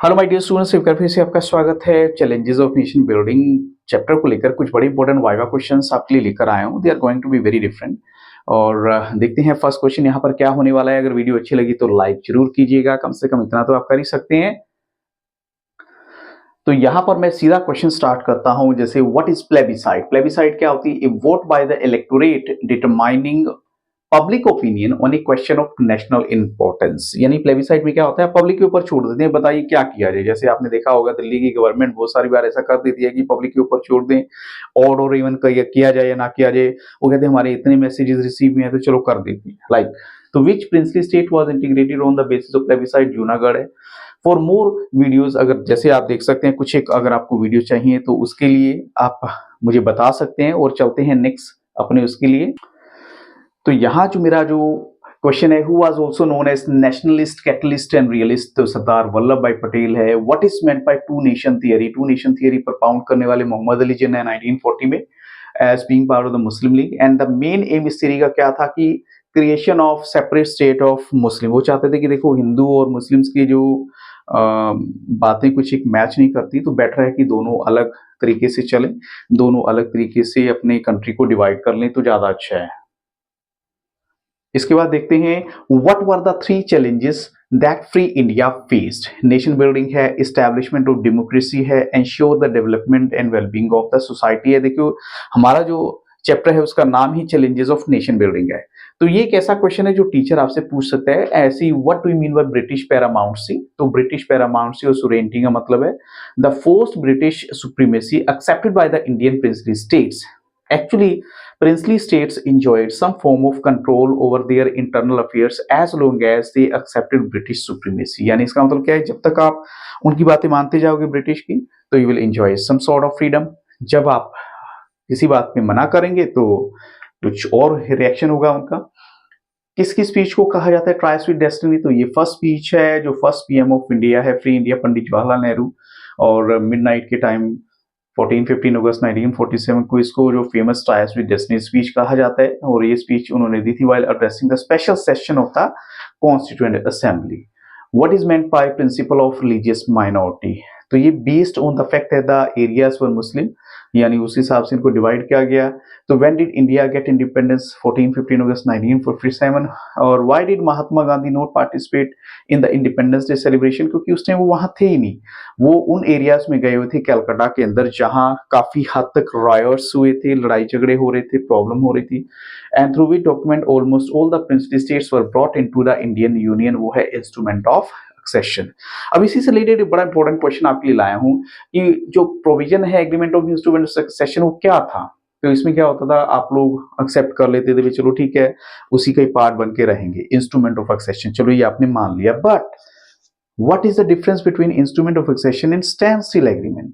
Hello my dear students, एक बार फिर से आपका स्वागत है। Challenges of nation building chapter को लेकर कुछ बड़े इंपॉर्टेंट वाइवा क्वेश्चंस आपके लिए लेकर आया हूं। They are going to be very different और देखते हैं फर्स्ट क्वेश्चन यहाँ पर क्या होने वाला है। अगर वीडियो अच्छी लगी तो लाइक जरूर कीजिएगा, कम से कम इतना तो आप कर ही सकते हैं। तो यहाँ पर मैं सीधा क्वेश्चन स्टार्ट करता हूं। जैसे व्हाट इज प्लेबिसाइड? प्लेबिसाइड क्या होती है? A vote by the electorate determining public opinion on a question of national importance. यानी प्लेबिसाइड में क्या होता है, पब्लिक के ऊपर छोड़ देते हैं, बताइए क्या किया जाए। जैसे आपने देखा होगा दिल्ली की गवर्नमेंट बहुत सारी बार ऐसा कर देती है कि पब्लिक के ऊपर छोड़ दें और इवन किया जाए या ना किया जाए। वो कहते हैं हमारे इतने मैसेजेस रिसीव हुए हैं तो चलो कर देते हैं। लाइक तो which princely state was integrated on the basis of plebiscite? Junagadh है। फॉर मोर वीडियोस, अगर जैसे आप देख सकते हैं कुछ एक अगर आपको वीडियो चाहिए तो उसके लिए आप मुझे बता सकते हैं और चलते हैं नेक्स्ट अपने उसके लिए। तो यहाँ जो मेरा जो क्वेश्चन है, who was also known as nationalist, catalyst and realist, तो सरदार वल्लभ भाई पटेल है। What is meant by two nation theory? Two nation theory propound करने वाले मोहम्मद अली जिन्ना है 1940 में as being part of the Muslim League. And the main aim इस theory का क्या था कि creation of separate state of Muslim. वो चाहते थे कि देखो हिंदू और मुस्लिम्स की जो बातें कुछ एक मैच नहीं करती, तो बेटर है कि दोनों अलग तरीके से चलें, दोनों अलग तरीके से अपने कंट्री को डिवाइड कर लें तो ज्यादा अच्छा है। इसके बाद देखते हैं what were the three challenges that free India faced? Nation building है, एस्टैब्लिशमेंट ऑफ डेमोक्रेसी है, ensure the development and wellbeing of the society है। देखियो हमारा जो चैप्टर है उसका नाम ही चैलेंजेस ऑफ नेशन बिल्डिंग है। तो ये एक ऐसा क्वेश्चन है जो टीचर आपसे पूछ सकता है ऐसी, what do you mean by British paramountcy? तो ब्रिटिश पैरामाउंसी और सुरेनिटी का मतलब है the forced British supremacy accepted by the Indian princely states. Actually, princely states enjoyed some form of control over their internal affairs as long as they accepted British supremacy. यानी इसका मतलब क्या है, जब तक आप उनकी बातें मानते जाओगे ब्रिटिश की तो you will enjoy some sort of freedom। जब आप किसी बात में मना करेंगे तो कुछ और रिएक्शन होगा उनका। किसकी स्पीच को कहा जाता है ट्राई स्वीट डेस्टिनी? तो ये फर्स्ट स्पीच है जो फर्स्ट पीएम ऑफ इंडिया है, फ्री इंडिया, पंडित जवाहरलाल नेहरू। और मिडनाइट के टाइम 15 अगस्त 1947 को इसको जो famous tryst with destiny speech कहा जाता है। और ये स्पीच उन्होंने दी थी while addressing the special session of the constituent assembly. What is meant by principle of religious minority? तो ये based on the fact that the areas were Muslim, यानी उस हिसाब से इनको डिवाइड किया गया। तो when did India get independence? 15 अगस्त 1947। और why did Mahatma Gandhi not participate in the independence day celebration? क्योंकि उस टाइम वो वहां थे ही नहीं, वो उन एरियाज में गए हुए थे कलकत्ता के अंदर जहां काफी हद तक रायट्स हुए थे, लड़ाई झगड़े हो रहे थे, प्रॉब्लम हो रही थी। And through which document almost all the princely states were brought into the Indian union, वो है इंस्ट्रूमेंट ऑफ एक्सेशन। अब इसी से रिलेटेड एक बड़ा इंपॉर्टेंट क्वेश्चन आपके लिए लाया हूं कि जो प्रोविजन है agreement of instrument of accession वो क्या था? तो इसमें क्या होता था, आप लोग एक्सेप्ट कर लेते थे, चलो ठीक है उसी का ही पार्ट बन के रहेंगे इंस्ट्रूमेंट ऑफ एक्सेशन, चलो ये आपने मान लिया। But what is the difference between instrument of accession and standstill agreement?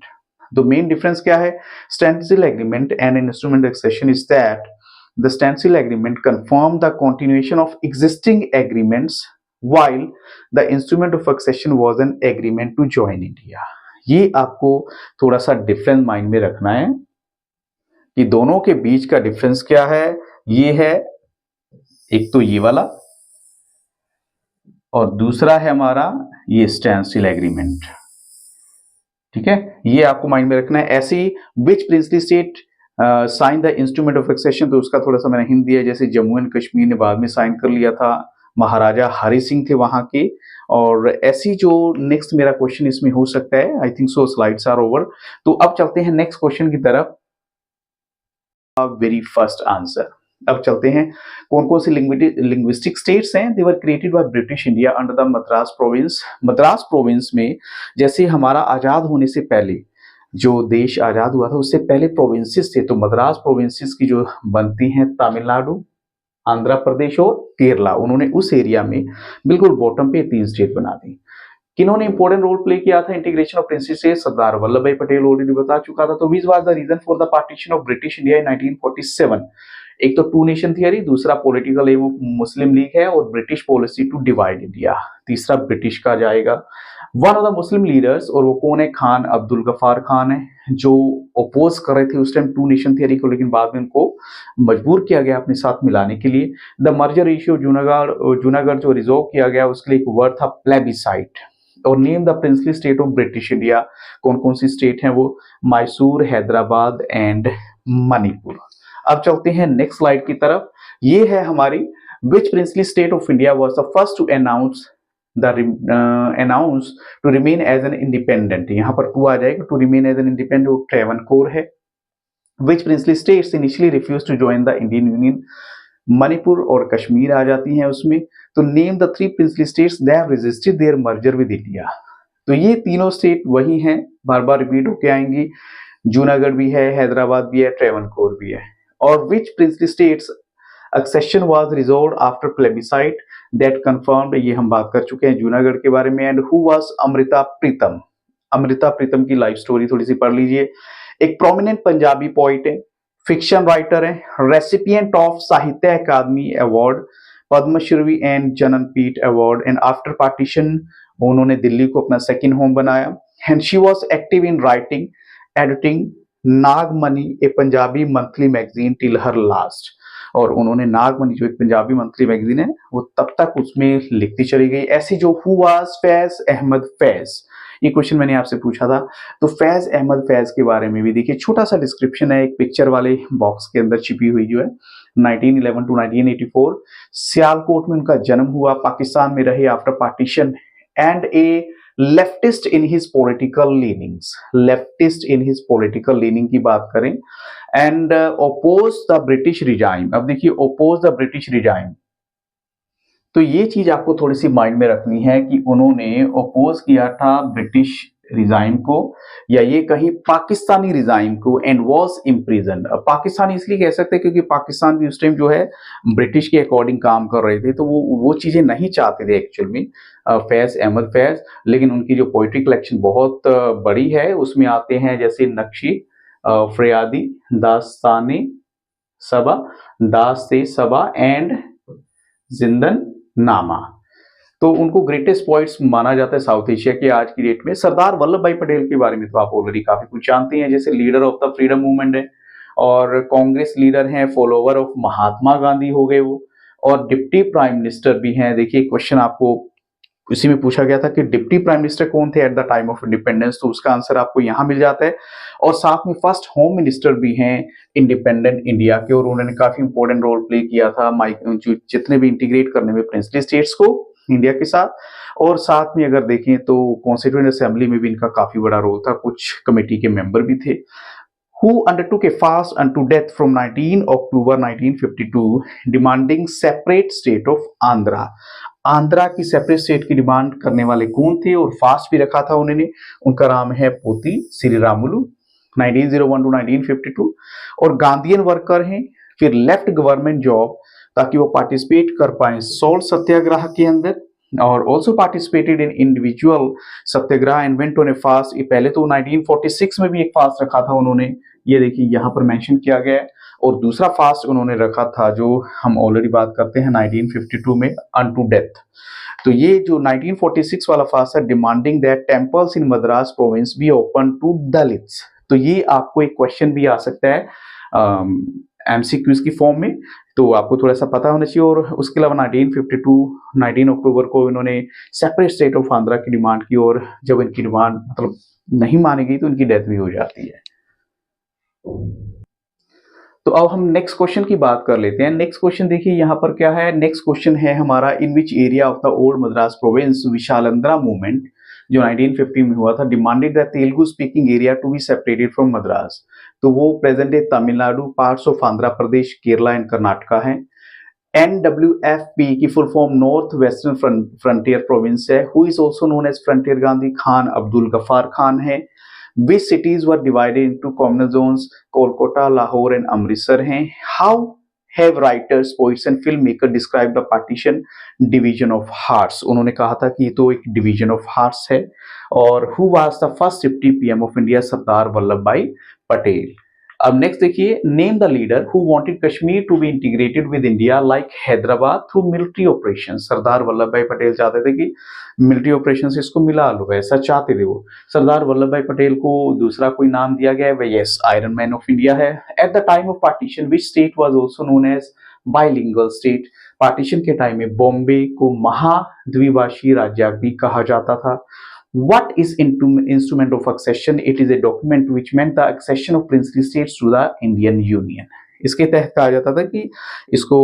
The main difference क्या है standstill agreement and instrument of accession is that the standstill agreement confirm the continuation of existing agreements while the instrument of accession was an agreement to join India। ये आपको थोड़ा सा difference mind में रखना है कि दोनों के बीच का डिफरेंस क्या है। ये है एक तो ये वाला और दूसरा है हमारा ये स्टैंडस्टिल एग्रीमेंट। ठीक है, ये आपको माइंड में रखना है। ऐसे ही which princely state sign the instrument of accession? तो उसका थोड़ा सा मैंने हिंट दिया, जैसे जम्मू एंड कश्मीर ने बाद में साइन कर लिया था, महाराजा हरि सिंह थे वहां के। और ऐसी जो नेक्स्ट मेरा क्वेश्चन इसमें हो सकता है, I think so slides are over. तो अब चलते हैं नेक्स्ट क्वेश्चन की तरफ। वेरी फर्स्ट आंसर, अब चलते हैं कौन कौन सी लिंग्विस्टिक स्टेट्स हैं? They were created by British India under the Madras province. Madras province में जैसे हमारा आजाद होने से पहले जो देश आजाद हुआ था उससे पहले प्रोविंसेस थे, तो मद्रास प्रोविंसेस की जो बनती हैं तमिलनाडु, आंध्र प्रदेश और केरला, उन्होंने उस एरिया में बिल्कुल बॉटम पे 3 स्टेट बना दी। किन्होंने इंपॉर्टेंट रोल प्ले किया था integration of princely state? Sardar Vallabh भाई पटेल ऑलरेडी बता चुका था। तो which was the reason for the partition of British India in 1947? एक तो टू नेशन थियरी, दूसरा political aim of Muslim League है और British policy to divide India, तीसरा ब्रिटिश का जाएगा। One of the Muslim leaders, और वो कौन है? खान अब्दुल गफार खान है, जो ओपोज कर रहे थे उस टाइम टू नेशन थियरी को, लेकिन बाद में उनको मजबूर किया गया अपने साथ मिलाने के लिए। द मर्जर इश्यू जूनागढ़ जो रिजॉल्व किया गया उसके लिए एक वर्ड था प्लेबिसाइट। और name the princely state of British India, कौन कौन सी स्टेट हैं वो, मैसूर, हैदराबाद एंड मणिपुर। अब चलते हैं नेक्स्ट स्लाइड की तरफ। ये है हमारी which princely state of India was the first to announce to remain as an independent. यहाँ पर टू आ जाएगा, to remain as an independent, वो ट्रेवनकोर है। Which princely states initially refuse to join the Indian union, Manipur और कश्मीर आ जाती हैं उसमें। तो name the three princely states that have resisted their merger with India. तो ये तीनों स्टेट वही हैं, बार बार रिपीट होके आएंगी। जूनागढ़ भी है, हैदराबाद भी है, ट्रेवनकोर भी है। और which princely states accession was resolved after plebiscite that confirmed, ये हम बात कर चुके हैं जूनागढ़ के बारे में। And who was Amrita Pritam, Amrita Pritam की लाइफ स्टोरी थोड़ी सी पढ़ लीजिए। एक प्रोमिनेंट पंजाबी पोइट है, फिक्शन राइटर है, recipient of Sahitya Akademi award, Padmashri and Jnanpith award. And after partition उन्होंने दिल्ली को अपना सेकंड होम बनाया। And she was active in writing, editing Nagmani, a Punjabi monthly magazine till her last. और उन्होंने नागमणि जो एक पंजाबी मंथली मैगजीन है वो तब तक उसमें लिखती चली गई। ऐसी जो हु वाज फैज अहमद फैज, ये क्वेश्चन मैंने आपसे पूछा था। तो फैज अहमद फैज के बारे में भी देखिए, छोटा सा डिस्क्रिप्शन है एक पिक्चर वाले बॉक्स के अंदर छिपी हुई, जो है 1911 टू 1984 सियालकोट में उनका जन्म हुआ, पाकिस्तान में रहे after partition. And A leftist in his political leanings, leftist in his political leaning की बात करें। And oppose the British regime. अब देखिए ओपोज द ब्रिटिश रिजाइम, तो ये चीज आपको थोड़ी सी माइंड में रखनी है कि उन्होंने ओपोज किया था ब्रिटिश रिजाइम को, या ये कहीं पाकिस्तानी रिजाइम को। एंड वॉज इम्प्रिजन, पाकिस्तानी इसलिए कह सकते हैं क्योंकि पाकिस्तान भी उस टाइम जो है ब्रिटिश के अकॉर्डिंग काम कर रहे थे, तो वो चीजें नहीं चाहते थे एक्चुअल में फैज अहमद फैज। लेकिन उनकी जो पोइट्री कलेक्शन बहुत बड़ी है, उसमें आते हैं जैसे नक्शी, फरियादी, दास्ताने सबा, दास्ते सबा एंड जिंदन नामा। तो उनको ग्रेटेस्ट पोइट्स माना जाता है साउथ एशिया के आज की डेट में। सरदार वल्लभ भाई पटेल के बारे में तो आप ऑलरेडी काफी कुछ जानते हैं, जैसे leader of the freedom movement है, और कांग्रेस लीडर हैं, फॉलोवर ऑफ महात्मा गांधी हो गए वो, और डिप्टी प्राइम मिनिस्टर भी हैं। देखिए क्वेश्चन आपको इसी में पूछा गया था कि डिप्टी प्राइम मिनिस्टर कौन थे eight the time of independence, तो उसका आंसर आपको यहां मिल जाता है। और साथ में फर्स्ट होम मिनिस्टर भी हैं इंडिपेंडेंट इंडिया के, और उन्होंने काफी इंपॉर्टेंट रोल प्ले किया था जितने भी इंटीग्रेट करने में प्रिंसली स्टेट्स को इंडिया के साथ। और साथ में अगर देखें तो कॉन्स्टिट्यूएंट असेंबली में भी इनका काफी बड़ा रोल था, कुछ कमेटी के मेंबर भी थे। Who undertook a fast unto death from 19 October 1952 demanding separate state of Andhra। Andhra की सेपरेट स्टेट की डिमांड करने वाले कौन थे और फास्ट भी रखा था उन्होंने, उनका नाम है पोती श्रीरामुलु, 1901 टू 1952। और गांधीयन वर्कर हैं, फिर लेफ्ट गवर्नमेंट जॉब ताकि वो पार्टिसिपेट कर पाए सॉल्ट सत्याग्रह के अंदर, और also participated in individual Satyagraha and went on A fast. ये पहले तो 1946 में भी एक फास्ट रखा था उन्होंने, ये देखिए यहाँ पर मेंशन किया गया है। और दूसरा फास्ट उन्होंने रखा था जो हम ऑलरेडी बात करते हैं 1952 में, अनटू डेथ। तो ये जो 1946 वाला फास्ट है, demanding that temples in Madras province be open to Dalits. तो ये आपको एक क्वेश्चन भी आ सकता है एमसीक्यूज की फॉर्म में, तो आपको थोड़ा सा पता होना चाहिए। और उसके अलावा 19 अक्टूबर को इन्होंने सेपरेट स्टेट ऑफ आंध्रा की डिमांड की, और जब इनकी डिमांड मतलब नहीं मानी गई तो इनकी डेथ भी हो जाती है। तो अब हम नेक्स्ट क्वेश्चन की बात कर लेते हैं। नेक्स्ट क्वेश्चन देखिए यहाँ पर क्या है, नेक्स्ट क्वेश्चन है हमारा, in which area of the old Madras province Vishalandhra movement जो 1950 में हुआ था demanded the Telugu speaking area to be separated from Madras. तो वो present day Tamil Nadu, parts of Andhra Pradesh, Kerala and Karnataka है। NWFP की full form north western frontier province है। Who is also known as frontier Gandhi, Khan Abdul Ghaffar Khan है। Which cities were divided into communal zones? Kolkata, Lahore and Amritsar हैं। How have writers, poets and filmmakers described the partition division of hearts? उन्होंने कहा था कि ये तो एक division of hearts है। और who was the first deputy PM of India? सरदार वल्लभ भाई पटेल। अब नेक्स्ट देखिए, name the leader who wanted Kashmir to be integrated with India like Hyderabad through military operation. Sardar Vallabh भाई पटेल चाहते थे कि मिलिट्री ऑपरेशन से इसको मिला लो, ऐसा चाहते थे वो। सरदार वल्लभ भाई पटेल को दूसरा कोई नाम दिया गया है, वह yes iron man of India है। At the time of partition which state was also known as bilingual state? Partition के टाइम में बॉम्बे को महाद्विभाषी राज्य भी कहा जाता था। What is instrument of accession? It is a document which meant the accession of princely states to the Indian Union. इसके तहत कहा जाता था कि इसको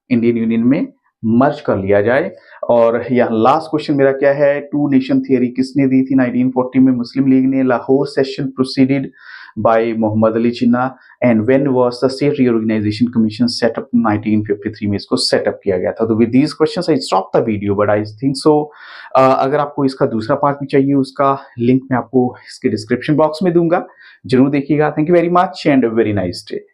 इंडियन यूनियन में मर्ज कर लिया जाए। और यहाँ लास्ट क्वेश्चन मेरा क्या है, टू नेशन थियरी किसने दी थी 1940 में? मुस्लिम लीग ने। Lahore session proceeded by Muhammad Ali Jinnah and when was the State Reorganization Commission set up? 1953 में इसको सेटअप किया गया था। तो with these questions I stop the video, but I think so अगर आपको इसका दूसरा पार्ट भी चाहिए उसका लिंक मैं आपको इसके डिस्क्रिप्शन बॉक्स में दूंगा, जरूर देखिएगा। Thank you very much and very nice day.